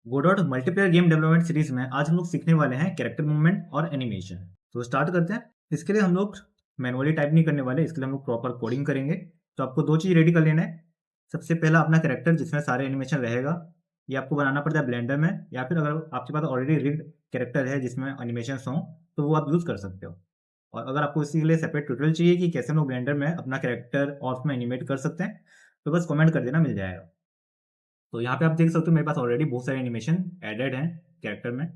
गोडॉट multiplayer game development series में आज हम लोग सीखने वाले हैं कैरेक्टर मूवमेंट और एनिमेशन। तो स्टार्ट करते हैं। इसके लिए हम लोग मैनुअली टाइप नहीं करने वाले, इसके लिए हम लोग प्रॉपर कोडिंग करेंगे। तो आपको दो चीज़ रेडी कर लेना है। सबसे पहला अपना कैरेक्टर जिसमें सारे एनिमेशन रहेगा, ये आपको बनाना पड़ता है ब्लेंडर में, या फिर अगर आपके पास ऑलरेडी रिग्ड कैरेक्टर है जिसमें एनिमेशन हों तो वो आप यूज़ कर सकते हो। और अगर आपको इसी के लिए सेपरेट ट्यूटोरियल चाहिए कि कैसे हम लोग ब्लेंडर में अपना कैरेक्टर और उसमें एनिमेट कर सकते हैं, तो बस कमेंट कर देना, मिल जाएगा। तो यहाँ पे आप देख सकते हो मेरे पास ऑलरेडी बहुत सारे एनिमेशन एडेड हैं कैरेक्टर में।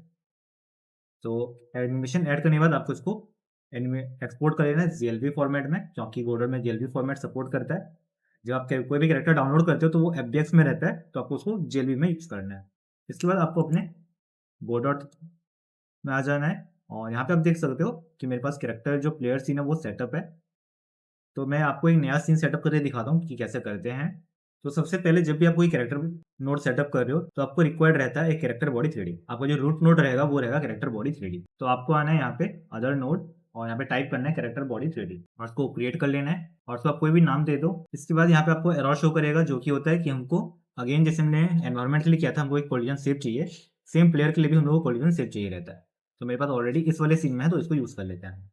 तो एनिमेशन ऐड करने के बाद आपको इसको एक्सपोर्ट कर लेना है जीएलबी फॉर्मेट में, क्योंकि गोडर में जीएलबी फॉर्मेट सपोर्ट करता है। जब आप कोई भी कैरेक्टर डाउनलोड करते हो तो वो एफबीएक्स में रहता है, तो आपको उसको जीएलबी में यूज़ करना है। इसके बाद आपको अपने गोडॉट में आ जाना है, और यहाँ पे आप देख सकते हो कि मेरे पास कैरेक्टर जो प्लेयर सीन है वो सेटअप है। तो मैं आपको एक नया सीन सेटअप करके दिखाता हूँ कि कैसे करते हैं। तो सबसे पहले जब भी आप कोई कैरेक्टर नोड सेटअप कर रहे हो तो आपको रिक्वायर्ड रहता है एक कैरेक्टर बॉडी 3D। आपका जो रूट नोड रहेगा वो रहेगा कैरेक्टर बॉडी 3D। तो आपको आना है यहाँ पे अदर नोड, और यहाँ पे टाइप करना है कैरेक्टर बॉडी 3D, और उसको क्रिएट कर लेना है, और उसको आप कोई भी नाम दे दो। इसके बाद यहाँ पे आपको एरर शो करेगा, जो कि होता है कि हमको अगेन जैसे हमने एनवायरमेंट के लिए किया था, हमको एक कोलिजन शेप चाहिए, सेम प्लेयर के लिए भी हम लोग को कोलिजन शेप चाहिए रहता है। तो मेरे पास ऑलरेडी इस वाले सीन में है, तो इसको यूज़ कर लेते हैं।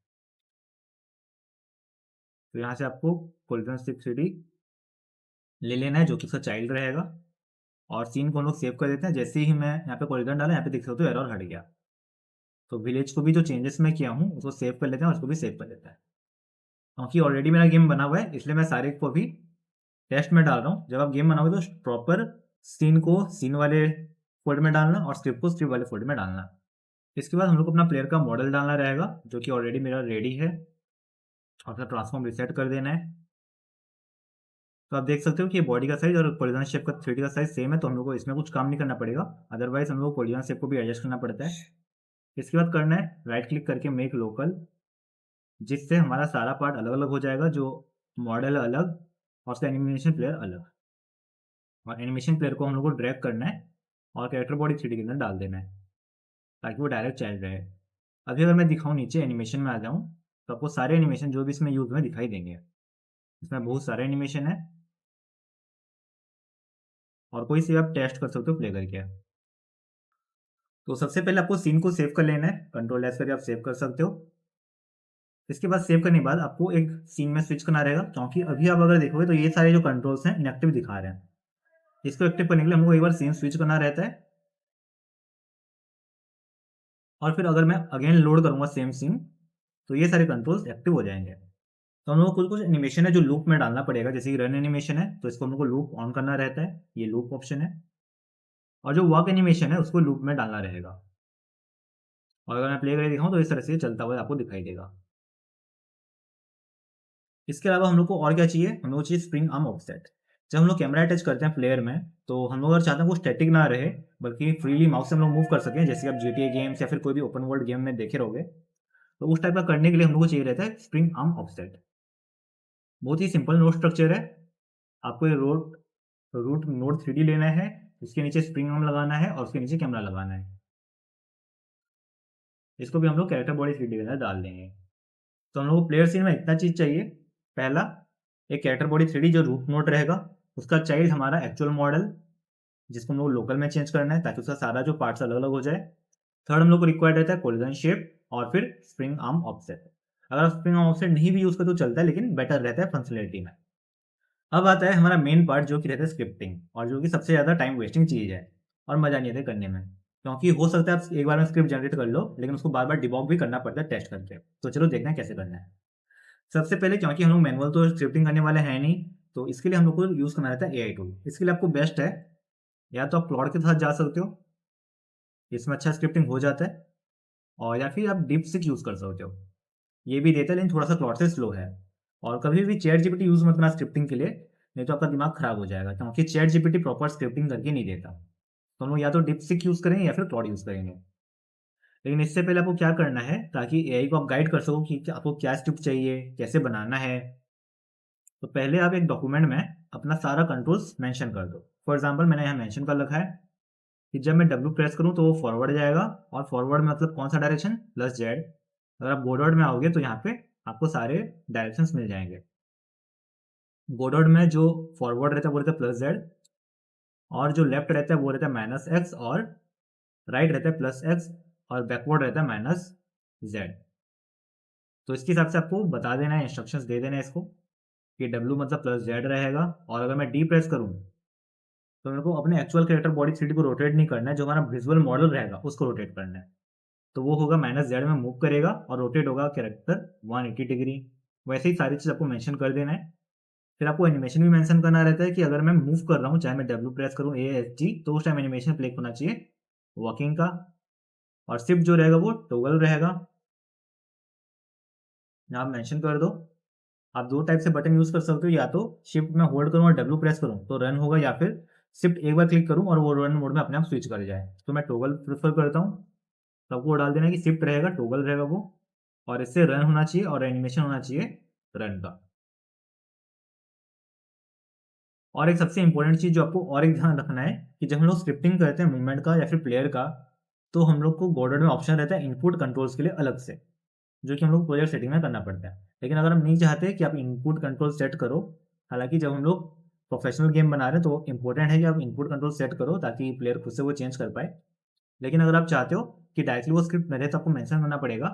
तो यहाँ से आपको कोलिजन शेप 3D ले लेना है, जो कि उसका चाइल्ड रहेगा, और सीन को हम लोग सेव कर देते हैं। जैसे ही मैं यहाँ पे पॉलीगॉन डाला, यहाँ पे देख सकते हो एरर हट गया। तो विलेज को भी जो चेंजेस मैं किया हूँ उसको सेव कर लेते हैं, और उसको भी सेव कर लेते हैं। क्योंकि ऑलरेडी मेरा गेम बना हुआ है, इसलिए मैं सारे को भी टेस्ट में डाल रहा हूँ। जब आप गेम बनाओगे तो प्रॉपर सीन को सीन वाले फोल्डर में डालना, और स्क्रिप्ट को स्क्रिप्ट वाले फोल्डर में डालना। इसके बाद हम लोग को अपना प्लेयर का मॉडल डालना रहेगा, जो कि ऑलरेडी मेरा रेडी है, और अपना ट्रांसफॉर्म रिसेट कर देना है। तो आप देख सकते हो कि बॉडी का साइज और पॉलीगॉन शेप का 3D का साइज सेम है, तो हम लोग को इसमें कुछ काम नहीं करना पड़ेगा। अदरवाइज हम लोग को पॉलीगॉन शेप को भी एडजस्ट करना पड़ता है। इसके बाद करना है राइट क्लिक करके मेक लोकल, जिससे हमारा सारा पार्ट अलग अलग हो जाएगा, जो मॉडल अलग और उसका एनिमेशन प्लेयर अलग। और एनिमेशन प्लेयर को हम लोग को ड्रैग करना है और कैरेक्टर बॉडी 3D के अंदर डाल देना है, ताकि वो डायरेक्ट चाइल्ड रहे। अभी अगर मैं दिखाऊँ नीचे एनिमेशन में आ जाऊँ, तो आपको सारे एनिमेशन जो भी इसमें यूज में दिखाई देंगे। इसमें बहुत सारे एनिमेशन है, और कोई से आप टेस्ट कर सकते हो प्ले करके। तो सबसे पहले आपको सीन को सेव कर लेना है, कंट्रोल एस करके आप सेव कर सकते हो। इसके बाद सेव करने के बाद आपको एक सीन में स्विच करना रहेगा, क्योंकि अभी आप अगर देखोगे तो ये सारे जो कंट्रोल्स हैं इनएक्टिव दिखा रहे हैं। इसको एक्टिव करने के लिए हमको एक बार सीन स्विच करना रहता है, और फिर अगर मैं अगेन लोड करूंगा सेम सीन, तो ये सारे कंट्रोल्स एक्टिव हो जाएंगे। तो हम लोग को कुछ कुछ एनिमेशन है जो लूप में डालना पड़ेगा, जैसे कि रन एनिमेशन है तो इसको हम लोग को लूप ऑन करना रहता है, ये लूप ऑप्शन है। और जो वॉक एनिमेशन है उसको लूप में डालना रहेगा। और अगर मैं प्ले करके दिखाऊं तो इस तरह से चलता हुआ आपको दिखाई देगा। इसके अलावा हम लोग को और क्या चाहिए, हम लोग को चाहिए स्प्रिंग आर्म ऑफसेट। जब हम लोग कैमरा अटैच करते हैं प्लेयर में, तो हम लोग अगर चाहते हैं वो स्टैटिक ना रहे, बल्कि फ्रीली माउस से हम लोग मूव कर सकें, जैसे आप जीटीए गेम्स या फिर कोई भी ओपन वर्ल्ड गेम में देखे रहोगे, तो उस टाइप का करने के लिए हम लोग को चाहिए रहता है स्प्रिंग आर्म ऑफसेट। बहुत ही सिंपल नोड स्ट्रक्चर है। आपको ये रूट नोड 3D लेना है, उसके नीचे स्प्रिंग आर्म लगाना है, और उसके नीचे कैमरा लगाना है। इसको भी हम लोग कैरेक्टर बॉडी 3D के अंदर डाल देंगे। तो हम लोग को प्लेयर सीन में इतना चीज़ चाहिए। पहला, एक कैरेक्टर बॉडी 3D जो रूट नोड रहेगा, उसका चाइल्ड हमारा एक्चुअल मॉडल, जिसको हम लोग लोकल में चेंज करना है ताकि उसका सारा जो पार्ट्स अलग अलग हो जाए। थर्ड, हम लोग को रिक्वायर्ड रहता है कोलिजन शेप, और फिर स्प्रिंग आर्म ऑफसेट। अगर आप स्प्रिंग आर्म ऑफसेट नहीं भी यूज़ करते तो चलता है, लेकिन बेटर रहता है फंक्शनलिटी में। अब आता है हमारा मेन पार्ट, जो कि रहता है स्क्रिप्टिंग, और जो कि सबसे ज़्यादा टाइम वेस्टिंग चीज़ है, और मज़ा नहीं आता है करने में। क्योंकि हो सकता है आप एक बार में स्क्रिप्ट जनरेट कर लो, लेकिन उसको बार बार डिबॉग भी करना पड़ता है टेस्ट करके। तो चलो देखते हैं कैसे करना है। सबसे पहले, क्योंकि हम लोग मैनुअल तो स्क्रिप्टिंग करने वाले हैं नहीं, तो इसके लिए हम लोग को यूज़ करना रहता है एआई टूल। इसके लिए आपको बेस्ट है, या तो आप क्लॉड के साथ जा सकते हो, इसमें अच्छा स्क्रिप्टिंग हो जाता है, और या फिर आप डीपसीक यूज़ कर सकते हो, ये भी देता है, लेकिन थोड़ा सा क्लॉड से स्लो है। और कभी भी चैट जीपीटी यूज़ मत करना स्क्रिप्टिंग के लिए, नहीं तो आपका दिमाग खराब हो जाएगा, क्योंकि चैट जीपीटी प्रॉपर स्क्रिप्टिंग करके नहीं देता। तो हम लोग या तो डीपसीक यूज़ करेंगे या फिर क्लॉड यूज़ करेंगे। लेकिन इससे पहले आपको क्या करना है, ताकि एआई को आप गाइड कर सको कि आपको क्या स्क्रिप्ट चाहिए, कैसे बनाना है। तो पहले आप एक डॉक्यूमेंट में अपना सारा कंट्रोल्स मेंशन कर दो। फॉर एग्जांपल मैंने यहाँ मेंशन कर रखा है कि जब मैं डब्ल्यू प्रेस करूँ तो वो फॉरवर्ड जाएगा, और फॉरवर्ड में मतलब कौन सा डायरेक्शन, प्लस जेड। अगर आप गोडॉट में आओगे तो यहाँ पे आपको सारे डायरेक्शंस मिल जाएंगे। गोडॉट में जो फॉरवर्ड रहता है वो रहता है प्लस जेड, और जो लेफ्ट रहता है वो रहता है माइनस एक्स और राइट रहता है +x और बैकवर्ड रहता है -z। तो इसके हिसाब से आपको बता देना है, इंस्ट्रक्शंस दे देना है इसको कि w मतलब +z रहेगा। और अगर मैं डी प्रेस करूँ तो मेरे को अपने एक्चुअल कैरेक्टर बॉडी 3D को रोटेट नहीं करना है, जो हमारा विजुअल मॉडल रहेगा उसको रोटेट करना है। तो वो होगा -z में मूव करेगा और रोटेट होगा कैरेक्टर 180 डिग्री। वैसे ही सारी चीज़ आपको मेंशन कर देना है। फिर आपको एनिमेशन भी मेंशन करना रहता है कि अगर मैं मूव कर रहा हूँ, चाहे मैं W प्रेस करूँ ASG, तो उस टाइम एनिमेशन प्ले होना चाहिए वॉकिंग का। और शिफ्ट जो रहेगा वो टॉगल रहेगा। आप मेंशन कर दो। आप 2 टाइप से बटन यूज़ कर सकते हो, या तो शिफ्ट में होल्ड करूँ और W प्रेस करूँ तो रन होगा, या फिर शिफ्ट एक बार क्लिक करूँ और वो रन मोड में अपने आप स्विच कर जाए। तो मैं टॉगल प्रेफर करता हूँ। तो आपको डाल देना है कि शिफ्ट रहेगा, टॉगल रहेगा वो, और इससे रन होना चाहिए और एनिमेशन होना चाहिए रन का। और एक सबसे इम्पोर्टेंट चीज़ जो आपको और एक ध्यान रखना है कि जब हम लोग स्क्रिप्टिंग करते हैं मूवमेंट का या फिर प्लेयर का, तो हम लोग को बॉर्डर में ऑप्शन रहता है इनपुट कंट्रोल्स के लिए अलग से, जो कि हम लोग प्रोजेक्ट सेटिंग में करना पड़ता है। लेकिन अगर हम नहीं चाहते कि आप इनपुट कंट्रोल सेट करो, हालांकि जब हम लोग प्रोफेशनल गेम बना रहे हैं तो इंपॉर्टेंट है कि आप इनपुट कंट्रोल सेट करो ताकि प्लेयर खुद से वो चेंज कर पाए। लेकिन अगर आप चाहते हो कि डायरेक्टली वो स्क्रिप्ट में रहे तो आपको मेंशन करना पड़ेगा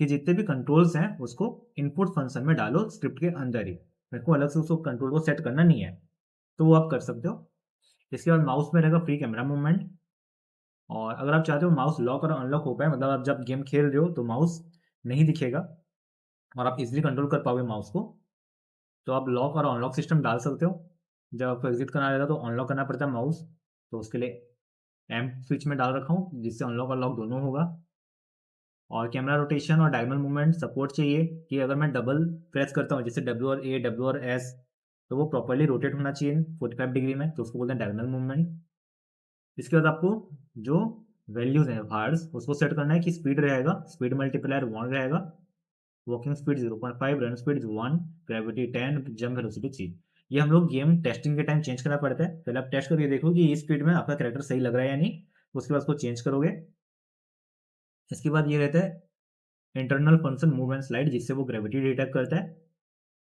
कि जितने भी कंट्रोल्स हैं उसको इनपुट फंक्शन में डालो स्क्रिप्ट के अंदर ही। मेरे को अलग से उसको कंट्रोल को सेट करना नहीं है, तो वो आप कर सकते हो। इसके बाद माउस में रहेगा फ्री कैमरा मूवमेंट। और अगर आप चाहते हो माउस लॉक और अनलॉक हो पाए, मतलब आप जब गेम खेल रहे हो तो माउस नहीं दिखेगा और आप इजीली कंट्रोल कर पाओगे माउस को, तो आप लॉक और अनलॉक सिस्टम डाल सकते हो। जब आपको एग्जिट करना रहेगा तो अनलॉक करना पड़ता है माउस, तो उसके लिए एम स्विच में डाल रखा हूँ जिससे अनलॉक और लॉक दोनों होगा। और कैमरा रोटेशन और डायगोनल मूवमेंट सपोर्ट चाहिए कि अगर मैं डबल प्रेस करता हूँ जैसे W और S, तो वो प्रॉपर्ली रोटेट होना चाहिए 45 डिग्री में, तो उसको बोलते हैं डायगोनल मूवमेंट। इसके बाद आपको जो वैल्यूज़ हैं हार्ड्स उसको सेट करना है कि स्पीड रहेगा, स्पीड मल्टीप्लायर 1 रहेगा, walking speed 0.5, run speed 1, gravity 10, jump velocity 3। ये हम लोग गेम टेस्टिंग के टाइम चेंज करना पड़ता है। पहले आप टेस्ट करके देखो कि इस स्पीड में आपका कैरेक्टर सही लग रहा है या नहीं, उसके बाद उसको चेंज करोगे। इसके बाद ये रहता है internal function move and slide, जिससे वो ग्रेविटी डिटेक्ट करता है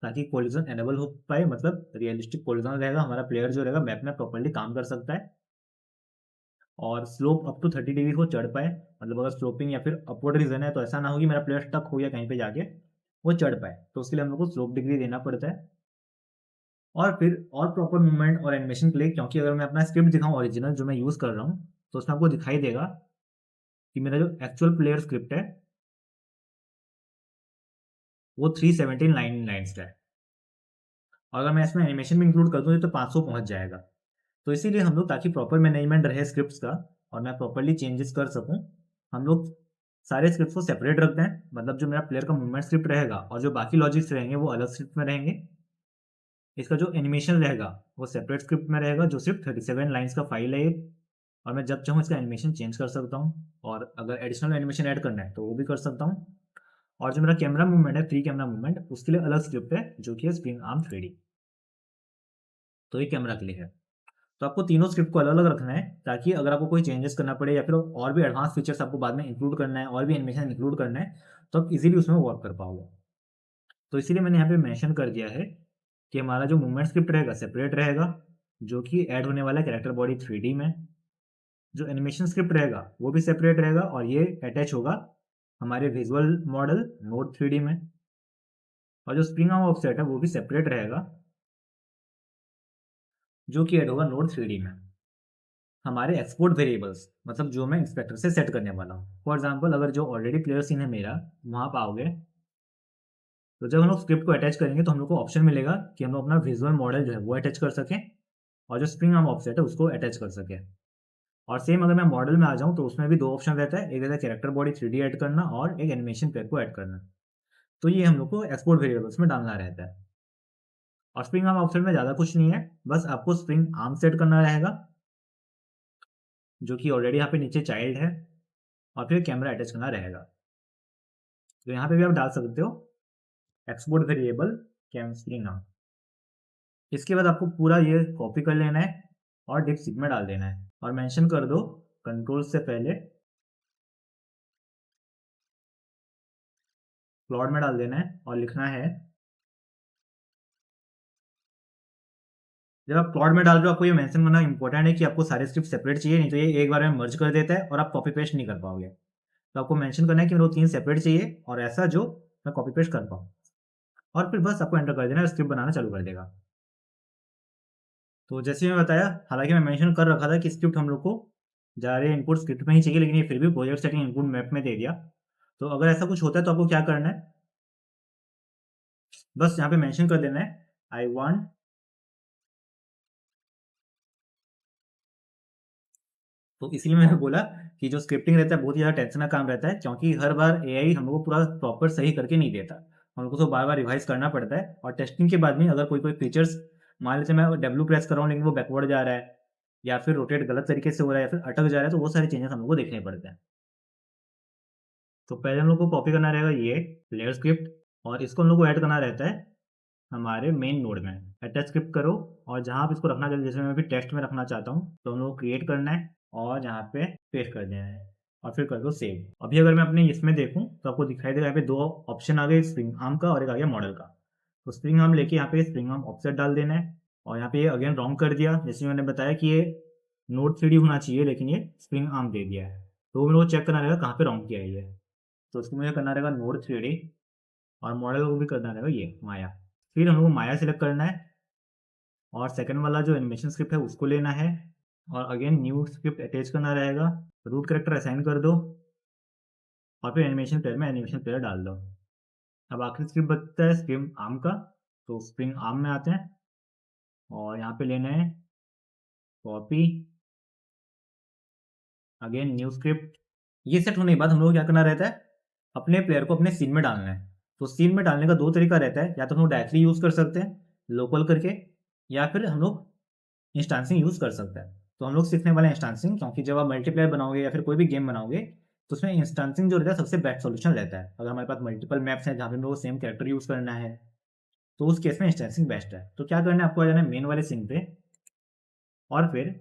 ताकि कोलिजन एनेबल हो पाए, मतलब रियलिस्टिक कोलिजन रहेगा, हमारा प्लेयर जो रहेगा मैप में प्रॉपर्ली काम कर सकता है। और स्लोप अप टू 30 डिग्री को चढ़ पाए, मतलब अगर स्लोपिंग या फिर अपवर्ड रीजन है तो ऐसा ना हो कि मेरा प्लेयर स्टक हो गया कहीं पे जाके, वो चढ़ पाए, तो उसके लिए हम लोग को स्लोप डिग्री देना पड़ता है। और फिर और प्रॉपर मूवमेंट और एनिमेशन के लिए, क्योंकि अगर मैं अपना स्क्रिप्ट दिखाऊँ ओरिजिनल जो मैं यूज़ कर रहा हूँ, तो उसमें आपको दिखाई देगा कि मेरा जो एक्चुअल प्लेयर स्क्रिप्ट है वो 317 लाइन्स का है। और अगर मैं इसमें एनिमेशन भी इंक्लूड कर दूँ तो 500 पहुँच जाएगा। तो इसीलिए हम लोग, ताकि प्रॉपर मैनेजमेंट रहे स्क्रिप्ट्स का और मैं प्रॉपर्ली चेंजेस कर सकूँ, हम लोग सारे स्क्रिप्ट्स को सेपरेट रखते हैं। मतलब जो मेरा प्लेयर का मूवमेंट स्क्रिप्ट रहेगा और जो बाकी लॉजिक्स रहेंगे वो अलग स्क्रिप्ट में रहेंगे। इसका जो एनिमेशन रहेगा वो सेपरेट स्क्रिप्ट में रहेगा, जो सिर्फ 37 लाइन्स का फाइल है ये। और मैं जब चाहूँ इसका एनिमेशन चेंज कर सकता हूँ, और अगर एडिशनल एनिमेशन ऐड करना है तो वो भी कर सकता हूँ। और जो मेरा कैमरा मूवमेंट है, फ्री कैमरा मूवमेंट, उसके लिए अलग स्क्रिप्ट है जो कि है स्प्रिंग आर्म 3D। तो ये कैमरा के लिए है। तो आपको तीनों स्क्रिप्ट को अलग-अलग रखना है ताकि अगर आपको कोई चेंजेस करना पड़े या फिर और भी एडवांस फीचर्स आपको बाद में इंक्लूड करना है और भी एनिमेशन इंक्लूड करना है, तो आप इजीली उसमें वर्क कर पाओगे। तो इसीलिए मैंने यहाँ पे मेंशन कर दिया है कि हमारा जो मूवमेंट स्क्रिप्ट रहेगा सेपरेट रहेगा, जो कि ऐड होने वाला है कैरेक्टर बॉडी 3D में। जो एनिमेशन स्क्रिप्ट रहेगा वो भी सेपरेट रहेगा और ये अटैच होगा हमारे विजुअल मॉडल नोड 3D में। और जो स्प्रिंग आर्म ऑफसेट है वो भी सेपरेट रहेगा, जो कि ऐड होगा नोड 3D में। हमारे एक्सपोर्ट वेरिएबल्स, मतलब जो मैं इंस्पेक्टर से सेट करने वाला हूँ। फॉर एग्जांपल अगर जो ऑलरेडी प्लेयर सीन है मेरा वहाँ पाओगे, तो जब हम लोग स्क्रिप्ट को अटैच करेंगे तो हम लोग को ऑप्शन मिलेगा कि हम लोग अपना विजुअल मॉडल जो है वो अटैच कर सकें और जो स्प्रिंग आर्म ऑफसेट है उसको अटैच कर सकें। और सेम अगर मैं मॉडल में आ जाऊँ तो उसमें भी दो ऑप्शन रहता है, एक रहता है कैरेक्टर बॉडी 3D ऐड करना और एक एनिमेशन पेयर को ऐड करना। तो ये हम लोग को एक्सपोर्ट वेरिएबल्स में डालना रहता है। और स्प्रिंग आर्म ऑफसेट में ज़्यादा कुछ नहीं है, बस आपको स्प्रिंग आर्म सेट करना रहेगा, जो कि ऑलरेडी यहाँ पे नीचे चाइल्ड है, और फिर कैमरा अटैच करना रहेगा। तो यहाँ पे भी आप डाल सकते हो export variable cam spring arm. इसके बाद आपको पूरा ये कॉपी कर लेना है और डिप में डाल देना है और मेंशन कर दो कंट्रोल से पहले प्लॉट में डाल देना है और लिखना है जब आप प्लॉट में डाल रहे हो आपको ये मेंशन करना इंपॉर्टेंट है कि आपको सारे स्क्रिप्ट सेपरेट चाहिए, नहीं तो ये एक बार में मर्ज कर देता है और आप कॉपी पेस्ट नहीं कर पाओगे। तो आपको मेंशन करना है कि मेरे को 3 सेपरेट चाहिए और ऐसा जो मैं कॉपी पेस्ट कर पाऊँ, और फिर बस आपको एंटर कर देना है, स्क्रिप्ट बनाना चालू कर देगा। तो जैसे मैं बताया, हालांकि मैं मेंशन कर रखा था कि स्क्रिप्ट हम लोग को ज़्यादा इनपुट स्क्रिप्ट में ही चाहिए, लेकिन ये फिर भी प्रोजेक्ट सेटिंग इनपुट मैप में दे दिया। तो अगर ऐसा कुछ होता है तो आपको क्या करना है, बस यहाँ पे मेंशन कर देना है आई वांट तो इसलिए मैंने बोला कि जो स्क्रिप्टिंग रहता है बहुत ही ज़्यादा टेंशन का काम रहता है, क्योंकि हर बार एआई हम लोग को पूरा प्रॉपर सही करके नहीं देता। हम लोग को तो बार-बार रिवाइज़ करना पड़ता है, और टेस्टिंग के बाद में अगर कोई-कोई फीचर्स, मान लीजिए मैं डब्ल्यू प्रेस कर रहा हूँ लेकिन वो बैकवर्ड जा रहा है, या फिर रोटेट गलत तरीके से हो रहा है, या फिर अटक जा रहा है, तो वो सारे चेंजेस हम लोग को देखने पड़ते हैं। तो पहले हम लोग को कॉपी करना रहेगा ये प्लेयर स्क्रिप्ट, और इसको हम लोग को ऐड करना रहता है हमारे मेन नोड में। अटैच स्क्रिप्ट करो, और जहाँ आप इसको रखना चाहते हो, जैसे मैं अभी टेक्स्ट में रखना चाहता हूँ, तो हम लोग को क्रिएट करना है और यहाँ पे पेस्ट कर देना है और फिर कर दो सेव। अभी अगर मैं अपने इसमें देखूँ तो आपको दिखाई देगा यहाँ पे 2 ऑप्शन आ गए, स्प्रिंग आर्म का और एक आ गया मॉडल का। तो स्प्रिंग आर्म लेके यहाँ पे स्प्रिंग आर्म ऑफसेट डाल देना है, और यहाँ पे अगेन रॉन्ग कर दिया, जैसे मैंने बताया कि ये नोड 3D होना चाहिए लेकिन ये स्प्रिंग आर्म दे दिया है। तो मेरे को चेक करना रहेगा कहाँ पे रॉन्ग किया है ये। तो उसको मुझे करना रहेगा नोड 3D, और मॉडल को भी करना रहेगा ये माया। फिर हम लोग को माया सेलेक्ट करना है, और सेकंड वाला जो एनिमेशन स्क्रिप्ट है उसको लेना है, और अगेन न्यू स्क्रिप्ट अटैच करना रहेगा, रूट कैरेक्टर असाइन कर दो, और फिर एनिमेशन प्लेयर में एनिमेशन प्लेयर डाल दो। अब आखिरी स्क्रिप्ट बचता है स्प्रिंग आर्म का, तो स्प्रिंग आर्म में आते हैं, और यहाँ पे लेना है कॉपी, अगेन न्यू स्क्रिप्ट। ये सेट होने के बाद हम लोग को क्या करना रहता है, अपने प्लेयर को अपने सीन में डालना है। तो सीन में डालने का 2 तरीका रहता है, या तो हम लोग डायरेक्टली यूज़ कर सकते हैं लोकल करके, या फिर हम लोग इंस्टांसिंग यूज़ कर सकते हैं। तो हम लोग सीखने वाले हैं इंस्टांसिंग, क्योंकि जब आप मल्टीप्लेयर बनाओगे या फिर कोई भी गेम बनाओगे, तो उसमें इंस्टांसिंग जो रहता है सबसे बेस्ट सॉल्यूशन रहता है। अगर हमारे पास मल्टीपल मैप्स हैं जहाँ पे हम लोग को सेम कैरेक्टर यूज़ करना है, तो उस केस में इंस्टांसिंग बेस्ट है। तो क्या करना है, आपको आ जाना है मेन वाले सीन पे, और फिर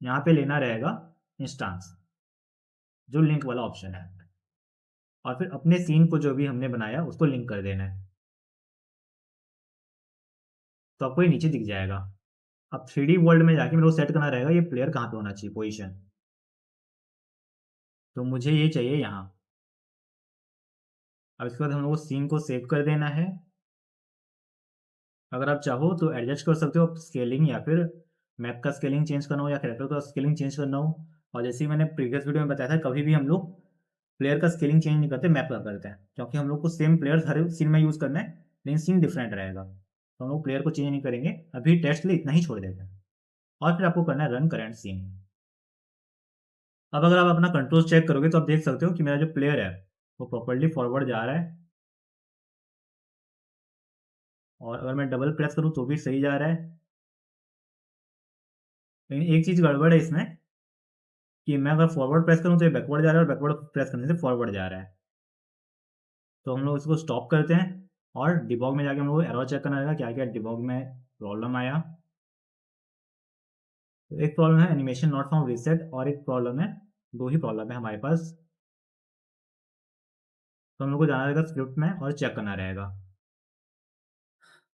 यहाँ पे लेना रहेगा इंस्टांस, जो लिंक वाला ऑप्शन है, और फिर अपने सीन को जो भी हमने बनाया उसको लिंक कर देना है। तो आपको ये नीचे दिख जाएगा। अब 3D वर्ल्ड में जाके मेरे को सेट करना रहेगा ये प्लेयर कहाँ पे होना चाहिए पोजीशन। तो मुझे ये चाहिए यहाँ। अब इसके बाद हम लोग को सीन को सेव कर देना है। अगर आप चाहो तो एडजस्ट कर सकते हो स्केलिंग, या फिर मैप का स्केलिंग चेंज करना हो, या कैरेक्टर का स्केलिंग चेंज करना हो। और जैसे ही मैंने प्रीवियस वीडियो में बताया था, कभी भी हम लोग प्लेयर का स्केलिंग चेंज नहीं करते, मैप का करते हैं, क्योंकि हम लोग को सेम प्लेयर हर सीन में यूज़ करना है, लेकिन सीन डिफरेंट रहेगा। तो हम लोग प्लेयर को चेंज नहीं करेंगे, अभी टेस्ट के लिए इतना ही छोड़ देते हैं, और फिर आपको करना है रन करेंट सीन। अब अगर आप अपना कंट्रोल चेक करोगे तो आप देख सकते हो कि मेरा जो प्लेयर है वो प्रॉपर्ली फॉरवर्ड जा रहा है, और अगर मैं डबल प्रेस करूँ तो भी सही जा रहा है। लेकिन एक चीज़ गड़बड़ है इसमें, कि मैं अगर फॉरवर्ड प्रेस करूँ तो ये बैकवर्ड जा रहा है, और बैकवर्ड प्रेस करने से फॉरवर्ड जा रहा है। तो हम लोग इसको स्टॉप करते हैं, और डिबॉग में जाके हम लोग को एरर चेक करना रहेगा क्या क्या डिबॉग में प्रॉब्लम आया। तो एक प्रॉब्लम है एनिमेशन नॉट फाउंड रीसेट, और एक प्रॉब्लम है, 2 ही प्रॉब्लम है हमारे पास। तो हम लोग को जाना रहेगा स्क्रिप्ट में और चेक करना रहेगा।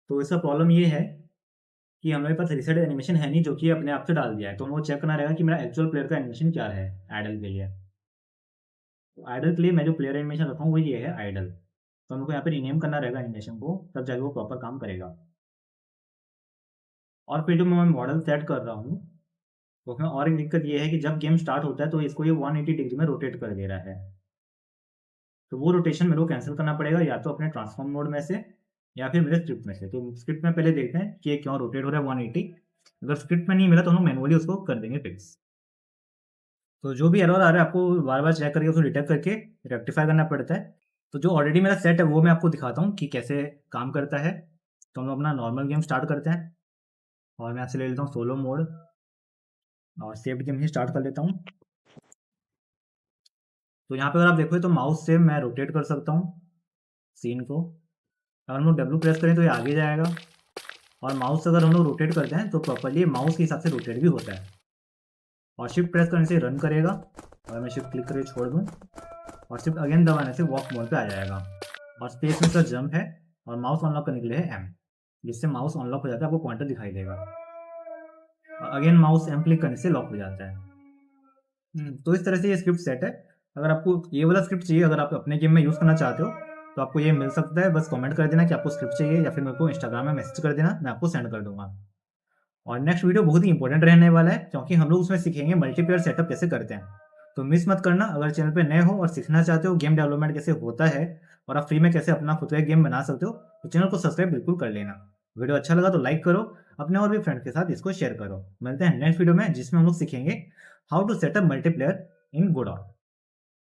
तो इसका प्रॉब्लम ये है कि हमारे पास रीसेट एनिमेशन है नहीं, जो कि अपने आप से डाल दिया है। तो हम लोग को चेक करना रहेगा कि मेरा एक्चुअल प्लेयर का एनिमेशन क्या है आइडल के लिए। तो आइडल के लिए मैं जो प्लेयर एनिमेशन रखा हूँ वो ये है आइडल। तो हमको यहाँ पे रीनेम करना रहेगा एनिमेशन को, तब जाके वो प्रॉपर काम करेगा। और फिर जो मैं मॉडल सेट कर रहा हूँ, तो उसमें और एक दिक्कत ये है कि जब गेम स्टार्ट होता है तो इसको ये 180 डिग्री में रोटेट कर दे रहा है। तो वो रोटेशन मेरे को कैंसिल करना पड़ेगा, या तो अपने ट्रांसफॉर्म मोड में से, या फिर मेरे स्क्रिप्ट में से। तो स्क्रिप्ट में पहले देखते हैं कि ये क्यों रोटेट हो रहा है 180। अगर स्क्रिप्ट में नहीं मिला तो हम मैनुअली उसको कर देंगे फिक्स। तो जो भी एरर आ रहा है आपको बार-बार चेक करके उसको डिटेक्ट करके रेक्टिफाई करना पड़ता है। तो जो ऑलरेडी मेरा सेट है वो मैं आपको दिखाता हूँ कि कैसे काम करता है। तो हम लोग अपना नॉर्मल गेम स्टार्ट करते हैं, और मैं यहाँ से ले लेता हूँ सोलो मोड, और सेव्ड गेम ही स्टार्ट कर लेता हूँ। तो यहाँ पे अगर आप देखोगे तो माउस से मैं रोटेट कर सकता हूँ सीन को। अगर हम लोग डब्ल्यू प्रेस करें तो ये आगे जाएगा, और माउस से अगर हम लोग रोटेट करते हैं तो प्रॉपर्ली माउस के हिसाब से रोटेट भी होता है। और शिफ्ट प्रेस करने से रन करेगा, और मैं शिफ्ट क्लिक करके छोड़ दूँ, और शिफ्ट अगेन दबाने से वॉक मोड पे आ जाएगा। और स्पेस में इसका जंप है, और माउस अनलॉक करने के लिए है एम, जिससे माउस अनलॉक हो जाता है, आपको पॉइंटर दिखाई देगा। अगेन माउस एम क्लिक करने से लॉक हो जाता है। तो इस तरह से ये स्क्रिप्ट सेट है। अगर आपको ये वाला स्क्रिप्ट चाहिए, अगर आप अपने गेम में यूज़ करना चाहते हो तो आपको ये मिल सकता है। बस कमेंट कर देना कि आपको स्क्रिप्ट चाहिए या फिर मेरे को इंस्टाग्राम में मैसेज कर देना, मैं आपको सेंड कर दूंगा। और नेक्स्ट वीडियो बहुत ही इंपॉर्टेंट रहने वाला है क्योंकि हम लोग उसमें सीखेंगे मल्टीप्लेयर सेटअप कैसे करते हैं। तो मिस मत करना। अगर चैनल पे नए हो और सीखना चाहते हो गेम डेवलपमेंट कैसे होता है और आप फ्री में कैसे अपना खुद का गेम बना सकते हो, तो चैनल को सब्सक्राइब बिल्कुल कर लेना। वीडियो अच्छा लगा तो लाइक करो, अपने और भी फ्रेंड के साथ इसको शेयर करो। मिलते हैं नेक्स्ट वीडियो में जिसमें हम लोग सीखेंगे how to setup multiplayer in गोडॉट।